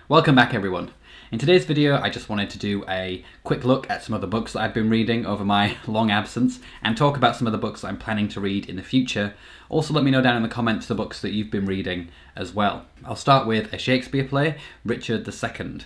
Welcome back everyone. In today's video I just wanted to do a quick look at some of the books that I've been reading over my long absence and talk about some of the books that I'm planning to read in the future. Also let me know down in the comments the books that you've been reading as well. I'll start with a Shakespeare play, Richard II.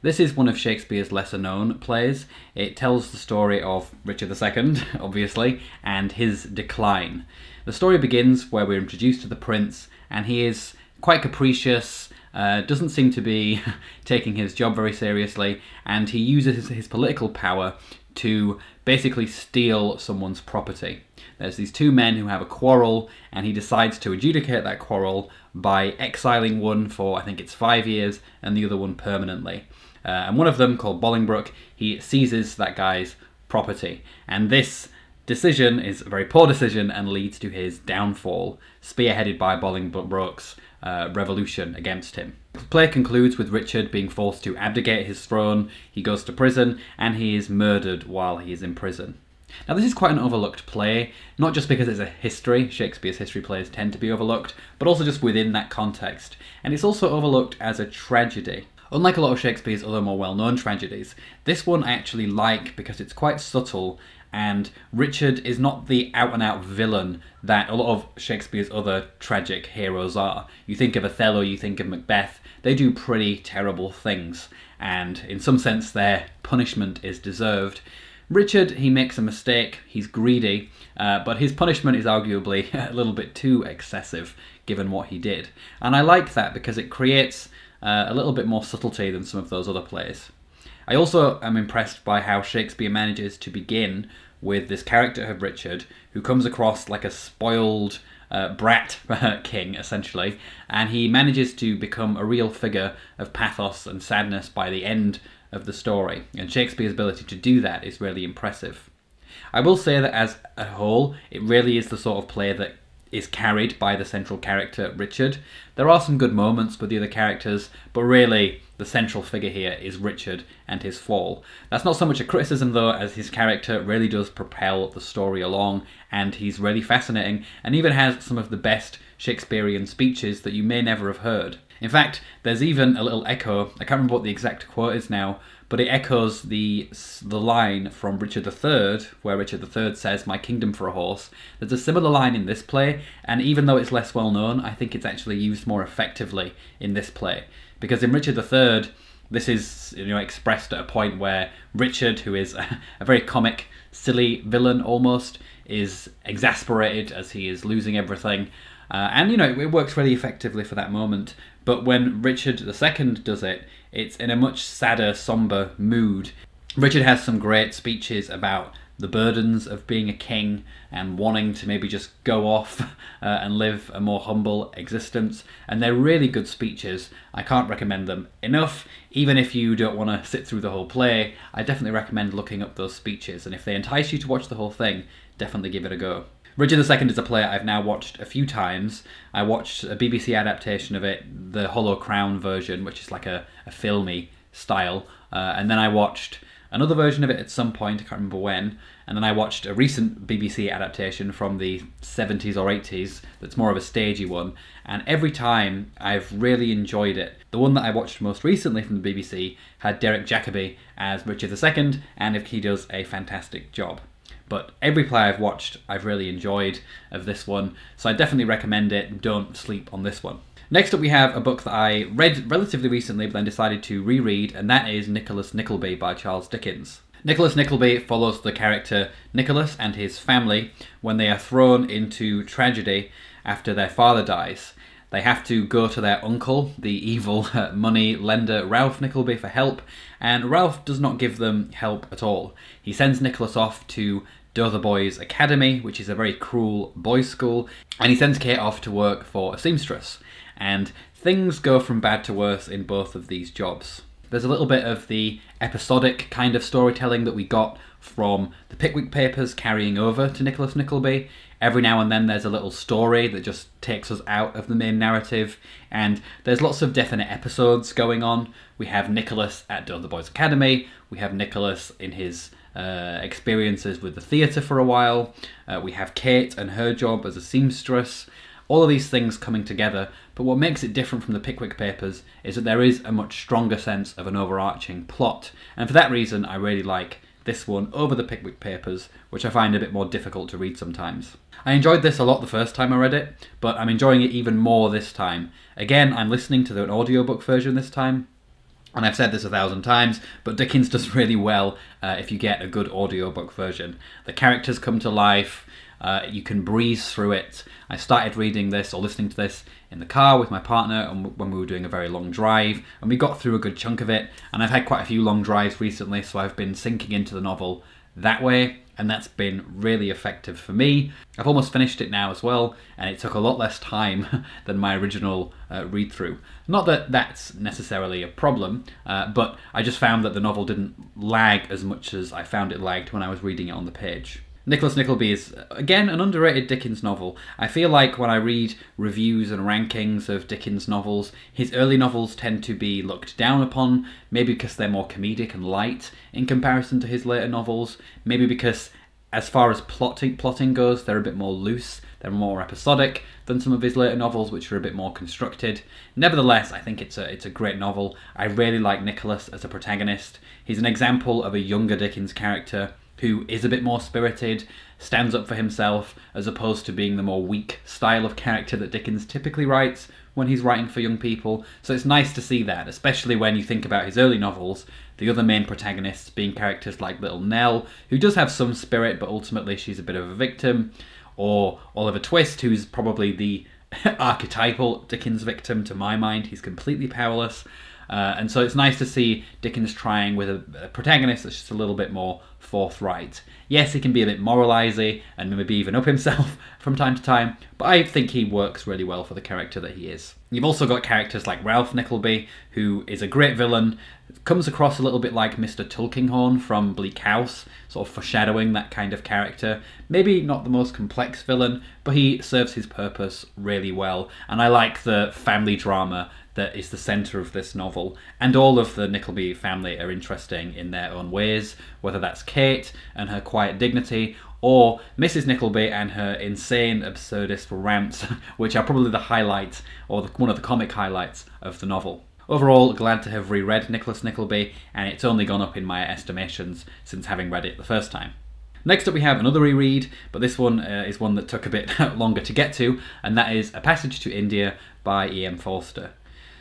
This is one of Shakespeare's lesser known plays. It tells the story of Richard II, obviously, and his decline. The story begins where we're introduced to the prince and he is quite capricious, doesn't seem to be taking his job very seriously, and he uses his political power to basically steal someone's property. There's these two men who have a quarrel, and he decides to adjudicate that quarrel by exiling one for, I think it's 5 years, and the other one permanently. And one of them, called Bolingbroke, he seizes that guy's property. And this decision is a very poor decision and leads to his downfall, spearheaded by Bolingbroke's revolution against him. The play concludes with Richard being forced to abdicate his throne, he goes to prison, and he is murdered while he is in prison. Now this is quite an overlooked play, not just because it's a history, Shakespeare's history plays tend to be overlooked, but also just within that context. And it's also overlooked as a tragedy. Unlike a lot of Shakespeare's other more well-known tragedies, this one I actually like because it's quite subtle, and Richard is not the out-and-out villain that a lot of Shakespeare's other tragic heroes are. You think of Othello, you think of Macbeth, they do pretty terrible things, and in some sense their punishment is deserved. Richard, he makes a mistake, he's greedy, but his punishment is arguably a little bit too excessive given what he did. And I like that because it creates a little bit more subtlety than some of those other plays. I also am impressed by how Shakespeare manages to begin with this character of Richard, who comes across like a spoiled brat king, essentially, and he manages to become a real figure of pathos and sadness by the end of the story, and Shakespeare's ability to do that is really impressive. I will say that as a whole, it really is the sort of play that is carried by the central character, Richard. There are some good moments with the other characters, but really the central figure here is Richard and his fall. That's not so much a criticism though, as his character really does propel the story along, and he's really fascinating, and even has some of the best Shakespearean speeches that you may never have heard. In fact, there's even a little echo, I can't remember what the exact quote is now, but it echoes the line from Richard III, where Richard III says, "My kingdom for a horse." There's a similar line in this play, and even though it's less well known, I think it's actually used more effectively in this play. Because in Richard III, this is expressed at a point where Richard, who is a very comic, silly villain almost, is exasperated as he is losing everything. And it works really effectively for that moment. But when Richard II does it, it's in a much sadder, somber mood. Richard has some great speeches about the burdens of being a king and wanting to maybe just go off and live a more humble existence. And they're really good speeches. I can't recommend them enough. Even if you don't want to sit through the whole play, I definitely recommend looking up those speeches. And if they entice you to watch the whole thing, definitely give it a go. Richard II is a play I've now watched a few times. I watched a BBC adaptation of it, the Hollow Crown version, which is like a filmy style. And then I watched another version of it at some point, I can't remember when. And then I watched a recent BBC adaptation from the 70s or 80s that's more of a stagey one. And every time I've really enjoyed it. The one that I watched most recently from the BBC had Derek Jacobi as Richard II, and he does a fantastic job. But every play I've watched, I've really enjoyed of this one, so I definitely recommend it. Don't sleep on this one. Next up we have a book that I read relatively recently but then decided to reread, and that is Nicholas Nickleby by Charles Dickens. Nicholas Nickleby follows the character Nicholas and his family when they are thrown into tragedy after their father dies. They have to go to their uncle, the evil money lender Ralph Nickleby, for help, and Ralph does not give them help at all. He sends Nicholas off to Dotheboys Academy, which is a very cruel boys' school, and he sends Kate off to work for a seamstress. And things go from bad to worse in both of these jobs. There's a little bit of the episodic kind of storytelling that we got from the Pickwick Papers carrying over to Nicholas Nickleby. Every now and then there's a little story that just takes us out of the main narrative, and there's lots of definite episodes going on. We have Nicholas at Dotheboys Academy, we have Nicholas in his experiences with the theatre for a while, we have Kate and her job as a seamstress. All of these things coming together, but what makes it different from the Pickwick Papers is that there is a much stronger sense of an overarching plot, and for that reason I really like this one over the Pickwick Papers, which I find a bit more difficult to read sometimes. I enjoyed this a lot the first time I read it, but I'm enjoying it even more this time. Again, I'm listening to the audiobook version this time, and I've said this 1,000 times, but Dickens does really well if you get a good audiobook version. The characters come to life, you can breeze through it. I started reading this or listening to this in the car with my partner when we were doing a very long drive, and we got through a good chunk of it, and I've had quite a few long drives recently, so I've been sinking into the novel that way, and that's been really effective for me. I've almost finished it now as well, and it took a lot less time than my original read-through. Not that that's necessarily a problem, but I just found that the novel didn't lag as much as I found it lagged when I was reading it on the page. Nicholas Nickleby is, again, an underrated Dickens novel. I feel like when I read reviews and rankings of Dickens novels, his early novels tend to be looked down upon, maybe because they're more comedic and light in comparison to his later novels, maybe because as far as plotting goes, they're a bit more loose, they're more episodic than some of his later novels, which are a bit more constructed. Nevertheless, I think it's a great novel. I really like Nicholas as a protagonist. He's an example of a younger Dickens character who is a bit more spirited, stands up for himself, as opposed to being the more weak style of character that Dickens typically writes when he's writing for young people. So it's nice to see that, especially when you think about his early novels, the other main protagonists being characters like Little Nell, who does have some spirit, but ultimately she's a bit of a victim, or Oliver Twist, who's probably the archetypal Dickens victim to my mind. He's completely powerless. And so it's nice to see Dickens trying with a protagonist that's just a little bit more forthright. Yes, he can be a bit moralisy and maybe even up himself from time to time, but I think he works really well for the character that he is. You've also got characters like Ralph Nickleby, who is a great villain, comes across a little bit like Mr. Tulkinghorn from Bleak House, sort of foreshadowing that kind of character. Maybe not the most complex villain, but he serves his purpose really well, and I like the family drama that is the centre of this novel. And all of the Nickleby family are interesting in their own ways, whether that's Kate and her quiet dignity, or Mrs. Nickleby and her insane absurdist rants, which are probably the highlight, or one of the comic highlights of the novel. Overall, glad to have reread Nicholas Nickleby, and it's only gone up in my estimations since having read it the first time. Next up we have another reread, but this one is one that took a bit longer to get to, and that is A Passage to India by E.M. Forster.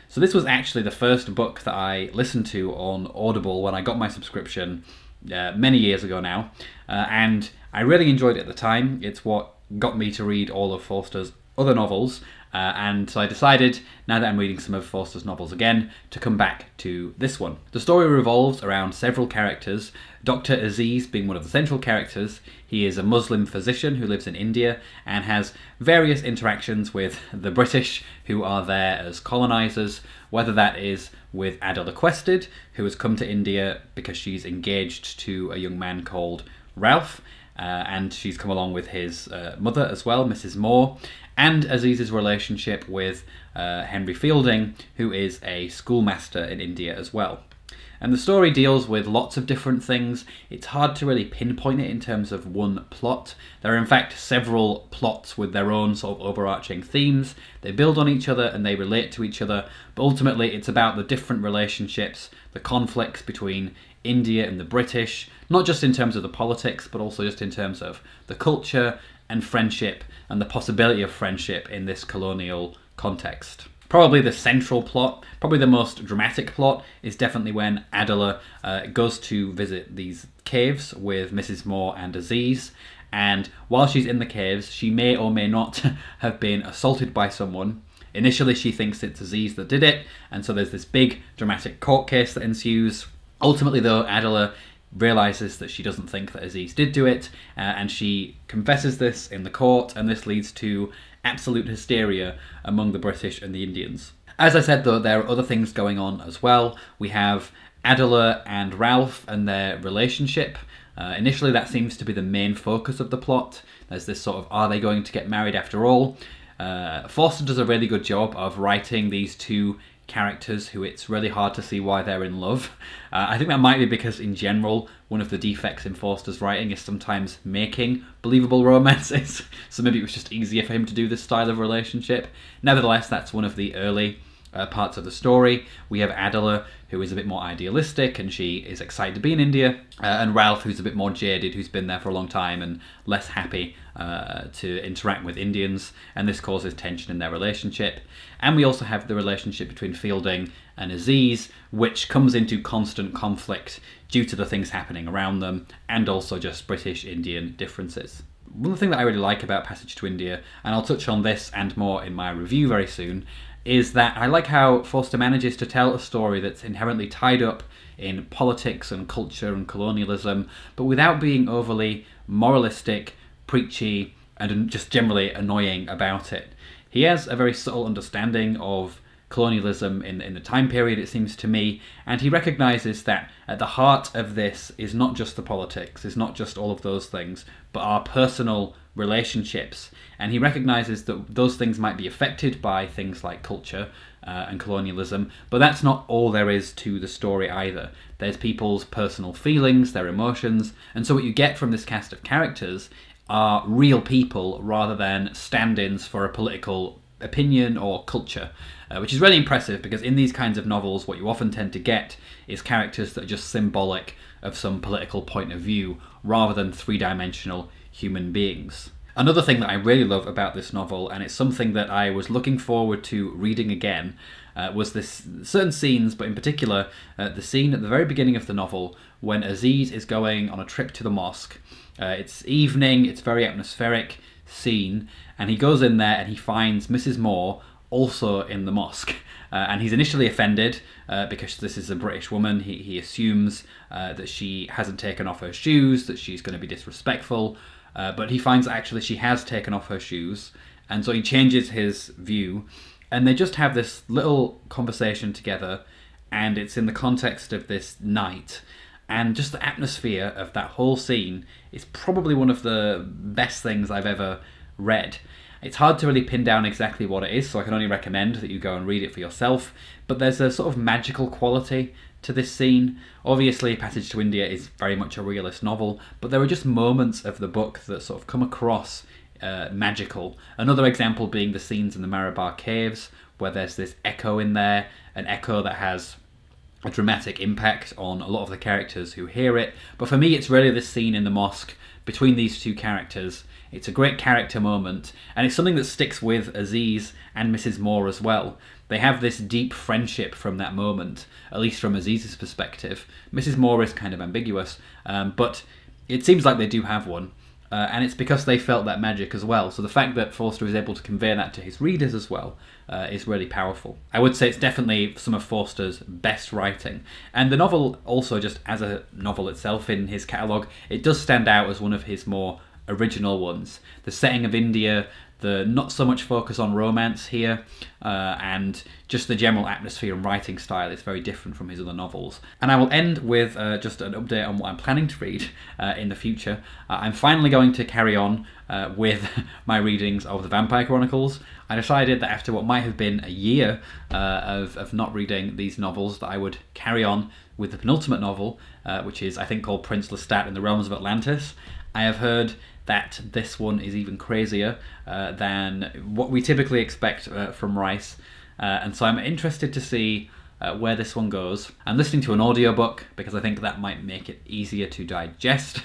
So this was actually the first book that I listened to on Audible when I got my subscription many years ago now, and I really enjoyed it at the time. It's what got me to read all of Forster's other novels, and so I decided, now that I'm reading some of Forster's novels again, to come back to this one. The story revolves around several characters, Dr. Aziz being one of the central characters. He is a Muslim physician who lives in India and has various interactions with the British who are there as colonisers, whether that is with Adela Quested, who has come to India because she's engaged to a young man called Ralph, and she's come along with his mother as well, Mrs. Moore, and Aziz's relationship with Henry Fielding, who is a schoolmaster in India as well. And the story deals with lots of different things. It's hard to really pinpoint it in terms of one plot. There are in fact several plots with their own sort of overarching themes. They build on each other and they relate to each other, but ultimately it's about the different relationships, the conflicts between India and the British, not just in terms of the politics, but also just in terms of the culture and friendship and the possibility of friendship in this colonial context. Probably the central plot, probably the most dramatic plot, is definitely when Adela goes to visit these caves with Mrs. Moore and Aziz, and while she's in the caves, she may or may not have been assaulted by someone. Initially she thinks it's Aziz that did it, and so there's this big dramatic court case that ensues. Ultimately though, Adela realises that she doesn't think that Aziz did do it, and she confesses this in the court, and this leads to absolute hysteria among the British and the Indians. As I said though, there are other things going on as well. We have Adela and Ralph and their relationship. Initially that seems to be the main focus of the plot. There's this sort of, are they going to get married after all? Forster does a really good job of writing these two characters who it's really hard to see why they're in love. I think that might be because, in general, one of the defects in Forster's writing is sometimes making believable romances. So maybe it was just easier for him to do this style of relationship. Nevertheless, that's one of the early parts of the story. We have Adela, who is a bit more idealistic, and she is excited to be in India, and Ralph, who's a bit more jaded, who's been there for a long time and less happy to interact with Indians, and this causes tension in their relationship. And we also have the relationship between Fielding and Aziz, which comes into constant conflict due to the things happening around them, and also just British-Indian differences. One thing that I really like about Passage to India, and I'll touch on this and more in my review very soon, is that I like how Forster manages to tell a story that's inherently tied up in politics and culture and colonialism, but without being overly moralistic, preachy, and just generally annoying about it. He has a very subtle understanding of colonialism in the time period, it seems to me, and he recognises that at the heart of this is not just the politics, is not just all of those things, but our personal relationships. And he recognises that those things might be affected by things like culture and colonialism, but that's not all there is to the story either. There's people's personal feelings, their emotions, and so what you get from this cast of characters are real people rather than stand-ins for a political opinion or culture, which is really impressive because in these kinds of novels what you often tend to get is characters that are just symbolic of some political point of view rather than three-dimensional human beings. Another thing that I really love about this novel, and it's something that I was looking forward to reading again, was this certain scenes, but in particular the scene at the very beginning of the novel when Aziz is going on a trip to the mosque. It's evening, it's very atmospheric scene, and he goes in there and he finds Mrs. Moore also in the mosque. And he's initially offended because this is a British woman. He assumes that she hasn't taken off her shoes, that she's going to be disrespectful. But he finds that actually she has taken off her shoes. And so he changes his view. And they just have this little conversation together. And it's in the context of this night. And just the atmosphere of that whole scene is probably one of the best things I've ever read. It's hard to really pin down exactly what it is, so I can only recommend that you go and read it for yourself. But there's a sort of magical quality to this scene. Obviously, Passage to India is very much a realist novel, but there are just moments of the book that sort of come across magical. Another example being the scenes in the Marabar Caves, where there's this echo in there, an echo that has a dramatic impact on a lot of the characters who hear it. But for me, it's really this scene in the mosque between these two characters. It's a great character moment, and it's something that sticks with Aziz and Mrs. Moore as well. They have this deep friendship from that moment, at least from Aziz's perspective. Mrs. Moore is kind of ambiguous, but it seems like they do have one. And it's because they felt that magic as well. So the fact that Forster is able to convey that to his readers as well is really powerful. I would say it's definitely some of Forster's best writing. And the novel also, just as a novel itself in his catalogue, it does stand out as one of his more original ones. The setting of India, the not so much focus on romance here, and just the general atmosphere and writing style is very different from his other novels. And I will end with just an update on what I'm planning to read in the future. I'm finally going to carry on with my readings of the Vampire Chronicles. I decided that after what might have been a year of not reading these novels, that I would carry on with the penultimate novel, which is I think called Prince Lestat in the Realms of Atlantis. I have heard that this one is even crazier than what we typically expect from Rice, and so I'm interested to see where this one goes. I'm listening to an audiobook because I think that might make it easier to digest,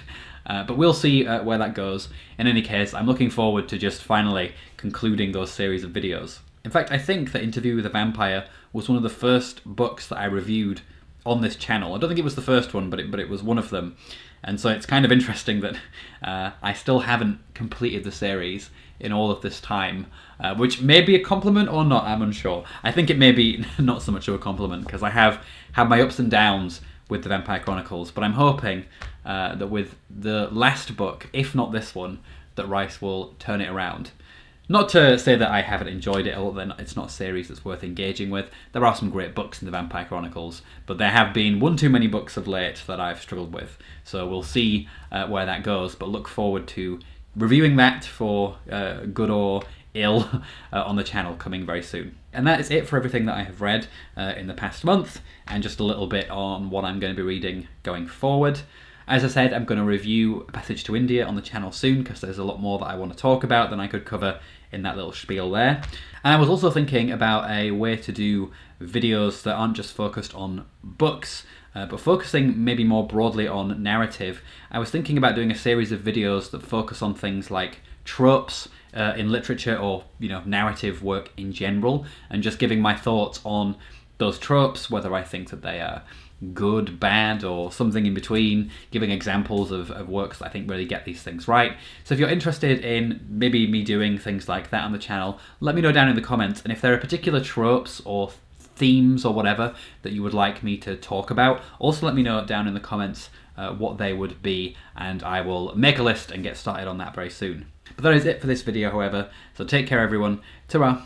but we'll see where that goes. In any case, I'm looking forward to just finally concluding those series of videos. In fact, I think that Interview with a Vampire was one of the first books that I reviewed on this channel. I don't think it was the first one, but it was one of them. And so it's kind of interesting that I still haven't completed the series in all of this time, which may be a compliment or not, I'm unsure. I think it may be not so much of a compliment because I have had my ups and downs with the Vampire Chronicles, but I'm hoping that with the last book, if not this one, that Rice will turn it around. Not to say that I haven't enjoyed it, although it's not a series that's worth engaging with. There are some great books in the Vampire Chronicles, but there have been one too many books of late that I've struggled with. So we'll see where that goes, but look forward to reviewing that for good or ill on the channel coming very soon. And that is it for everything that I have read in the past month, and just a little bit on what I'm going to be reading going forward. As I said, I'm going to review A Passage to India on the channel soon, because there's a lot more that I want to talk about than I could cover in that little spiel there. And I was also thinking about a way to do videos that aren't just focused on books, but focusing maybe more broadly on narrative. I was thinking about doing a series of videos that focus on things like tropes in literature, or narrative work in general, and just giving my thoughts on those tropes, whether I think that they are good, bad, or something in between, giving examples of works that I think really get these things right. So if you're interested in maybe me doing things like that on the channel, let me know down in the comments, and if there are particular tropes or themes or whatever that you would like me to talk about, also let me know down in the comments what they would be, and I will make a list and get started on that very soon. But that is it for this video, however, so take care everyone. Ta-ra!